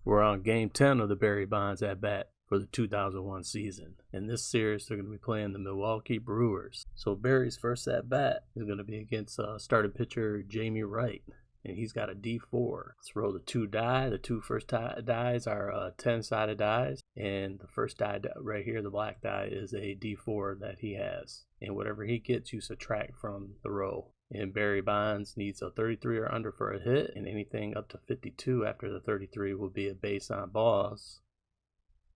We're on game 10 of the Barry Bonds at bat for the 2001 season. In this series, they're going to be playing the Milwaukee Brewers. So Barry's first at bat is going to be against starting pitcher Jamie Wright, and he's got a D4. Let's roll the two die. The two first dies are 10-sided dies, and the first die right here, the black die, is a D4 that he has. And whatever he gets, you subtract from the row. And Barry Bonds needs a 33 or under for a hit, and anything up to 52 after the 33 will be a base on balls.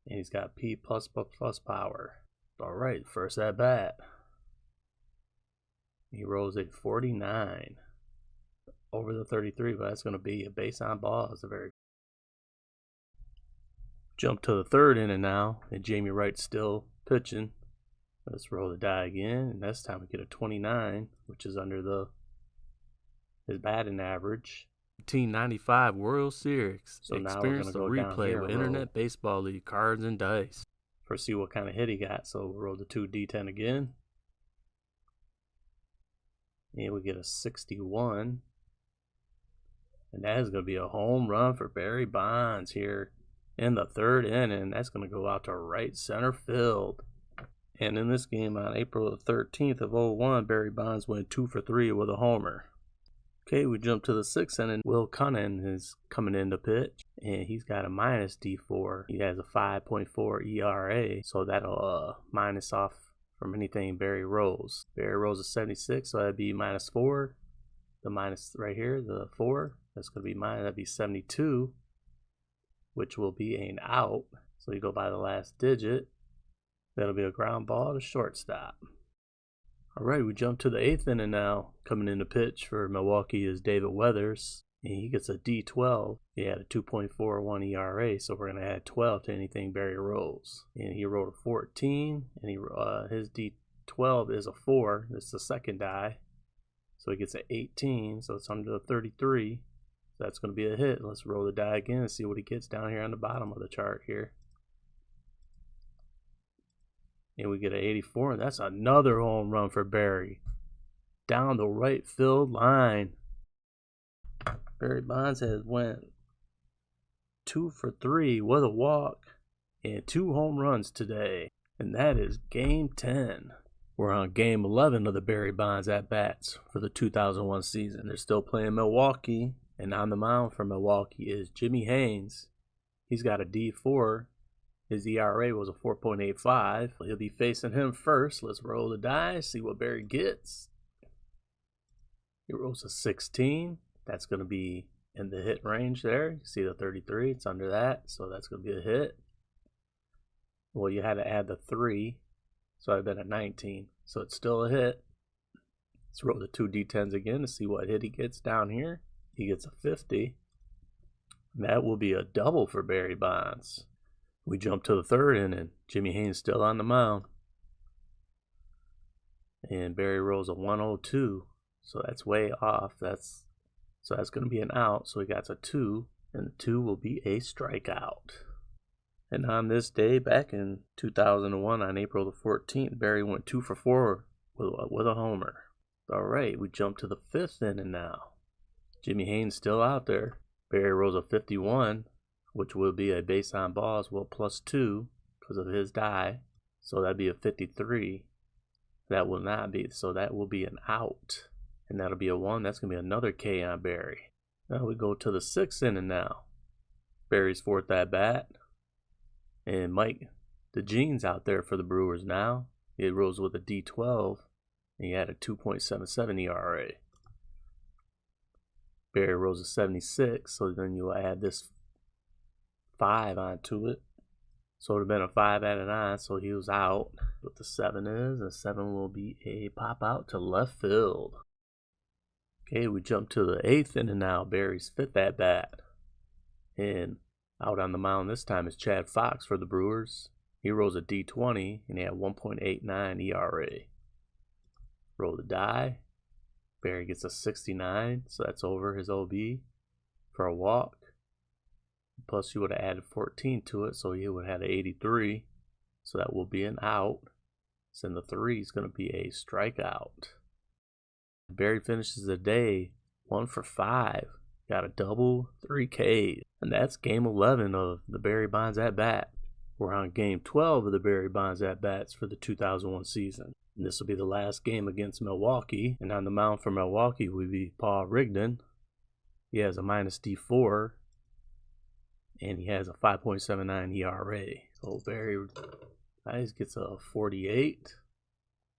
And he's got P+++ power. All right, first at bat. He rolls a 49 over the 33, but that's going to be a base on balls. Jump to the third inning now, and Jamie Wright's still pitching. Let's roll the die again, and this time we get a 29, which is under his batting average. 1995 World Series. So now we're going to go replay with Internet Baseball League cards and dice. First, see what kind of hit he got. So we'll roll the 2d10 again. And we get a 61. And that is going to be a home run for Barry Bonds here in the third inning. That's going to go out to right center field. And in this game on April the 13th of 01, Barry Bonds went 2 for 3 with a homer. Okay, we jump to the sixth inning. Will Cunnin is coming in to pitch, and he's got a minus D4. He has a 5.4 ERA, so that'll minus off from anything Barry rolls. Barry rolls a 76, so that'd be -4. The minus right here, the 4, that's going to be minus, that'd be 72, which will be an out. So you go by the last digit. That'll be a ground ball to shortstop. All right, we jump to the eighth inning now. Coming in to pitch for Milwaukee is David Weathers, and he gets a D12. He had a 2.41 ERA, so we're going to add 12 to anything Barry rolls. And he rolled a 14, and his D12 is a 4. It's the second die, so he gets an 18, so it's under the 33. So that's going to be a hit. Let's roll the die again and see what he gets down here on the bottom of the chart here. And we get an 84, and that's another home run for Barry. Down the right field line. Barry Bonds has went 2 for 3 with a walk and 2 home runs today. And that is game 10. We're on game 11 of the Barry Bonds at-bats for the 2001 season. They're still playing Milwaukee, and on the mound for Milwaukee is Jimmy Haynes. He's got a D4. His ERA was a 4.85. He'll be facing him first. Let's roll the dice, see what Barry gets. He rolls a 16. That's going to be in the hit range there. You see the 33, it's under that, so that's going to be a hit. Well, you had to add the 3, so I've been at 19, so it's still a hit. Let's roll the 2d10s again to see what hit he gets down here. He gets a 50. That will be a double for Barry Bonds. We jump to the third inning. Jimmy Haynes still on the mound. And Barry rolls a 102. So that's way off. So that's going to be an out. So he got a 2. And the 2 will be a strikeout. And on this day, back in 2001, on April the 14th, Barry went 2 for 4 with a homer. All right, we jump to the fifth inning now. Jimmy Haynes still out there. Barry rolls a 51. Which will be a base on balls, well, +2 because of his die. So that'd be a 53. That will not be, so that will be an out. And that'll be a 1. That's going to be another K on Barry. Now we go to the sixth inning now. Barry's fourth at bat. And Mike DeGene's out there for the Brewers now. He rolls with a D12. And he had a 2.77 ERA. Barry rolls a 76, so then you'll add this 5 onto it, so it would have been a 5 added on, so he was out. What the 7 is, and 7 will be a pop out to left field. Okay, we jump to the eighth inning now. Barry's fifth at bat, and out on the mound this time is Chad Fox for the Brewers. He rolls a D20, and he had 1.89 ERA. Roll the die. Barry gets a 69, so that's over his OB for a walk. Plus, you would have added 14 to it, so he would have had an 83. So that will be an out. So then the 3 is going to be a strikeout. Barry finishes the day 1 for 5 Got a double, 3 Ks. And that's game 11 of the Barry Bonds at bat. We're on game 12 of the Barry Bonds at bats for the 2001 season. And this will be the last game against Milwaukee. And on the mound for Milwaukee will be Paul Rigdon. He has a -D4. And he has a 5.79 ERA. So Barry gets a 48,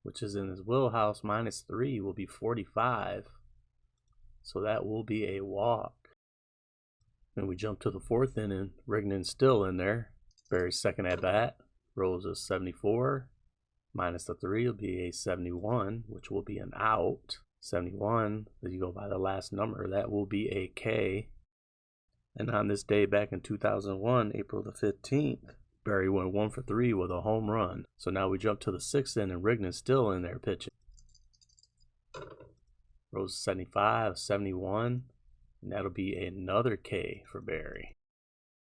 which is in his wheelhouse. -3 will be 45. So that will be a walk. Then we jump to the 4th inning. Rigdon's still in there. Barry's second at bat. Rolls a 74. -3 will be a 71, which will be an out. 71, as you go by the last number, that will be a K. And on this day back in 2001, April the 15th, Barry went 1 for 3 with a home run. So now we jump to the 6th inning. Rigdon's still in there pitching. Rolls 75, 71, and that'll be another K for Barry.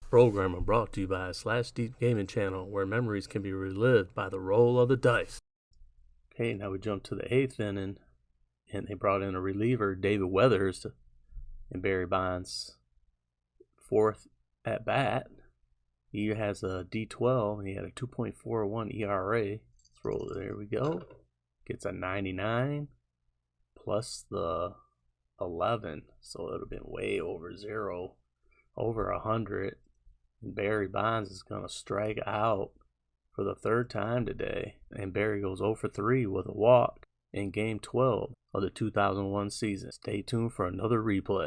Program brought to you by Slash Deep Gaming Channel, where memories can be relived by the roll of the dice. Okay, now we jump to the 8th inning, and they brought in a reliever, David Weathers, in Barry Bonds' 4th at bat. He has a D12, and he had a 2.41 ERA. Let's roll. There we go. Gets a 99 plus the 11, so it would have been way over 0, over 100. And Barry Bonds is going to strike out for the 3rd time today. And Barry goes 0 for 3 with a walk in game 12 of the 2001 season. Stay tuned for another replay.